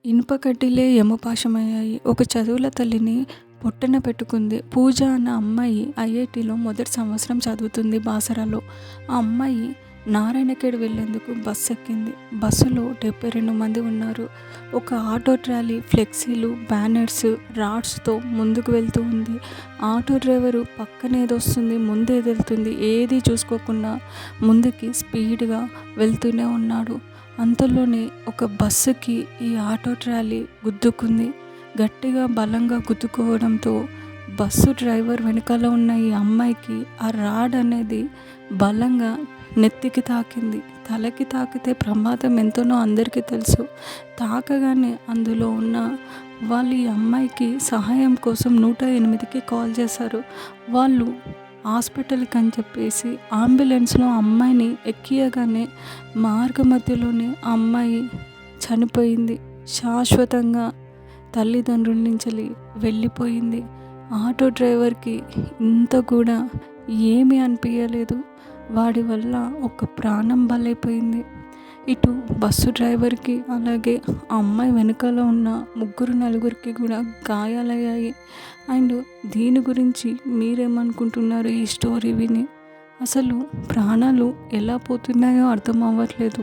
ఇనుప కడ్డీలే యమపాశమయ్యాయి. ఒక చదువుల తల్లిని పొట్టన పెట్టుకుంది. పూజ అన్న అమ్మాయి ఐఐటీలో మొదటి సంవత్సరం చదువుతుంది బాసరాలో. ఆ అమ్మాయి నారాయణఖేడ్ వెళ్లేందుకు బస్సు ఎక్కింది. బస్సులో 72 మంది ఉన్నారు. ఒక ఆటో ట్రాలీ ఫ్లెక్సీలు, బ్యానర్స్, రాడ్స్తో ముందుకు వెళ్తూ ఉంది. ఆటో డ్రైవరు పక్కనేదొస్తుంది, ముందేదెళ్తుంది ఏదీ చూసుకోకుండా ముందుకి స్పీడ్గా వెళ్తూనే ఉన్నాడు. అంతలోనే ఒక బస్సుకి ఈ ఆటో ట్రాలీ గుద్దుకుంది. గట్టిగా బలంగా గుద్దుకోవడంతో బస్సు డ్రైవర్ వెనకాల ఉన్న ఈ అమ్మాయికి ఆ రాడ్ అనేది బలంగా నెత్తికి తాకింది. తలకి తాకితే ప్రమాదం ఎంతనో అందరికీ తెలుసు. తాకగానే అందులో ఉన్న వాళ్ళు ఈ అమ్మాయికి సహాయం కోసం 108కి కాల్ చేశారు. వాళ్ళు హాస్పిటల్కి అని చెప్పేసి అంబులెన్స్లో అమ్మాయిని ఎక్కియగానే మార్గ మధ్యలోనే ఆ అమ్మాయి చనిపోయింది. శాశ్వతంగా తల్లిదండ్రుల నుంచి వెళ్ళిపోయింది. ఆటో డ్రైవర్కి ఇంత కూడా ఏమీ అనిపించలేదు. వాడి వల్ల ఒక ప్రాణం బలైపోయింది. ఇటు బస్సు డ్రైవర్కి అలాగే ఆ అమ్మాయి వెనకాల ఉన్న నలుగురికి కూడా గాయాలయ్యాయి. అండ్ దీని గురించి మీరేమనుకుంటున్నారు? ఈ స్టోరీ విని అసలు ప్రాణాలు ఎలా పోతున్నాయో అర్థం అవ్వట్లేదు.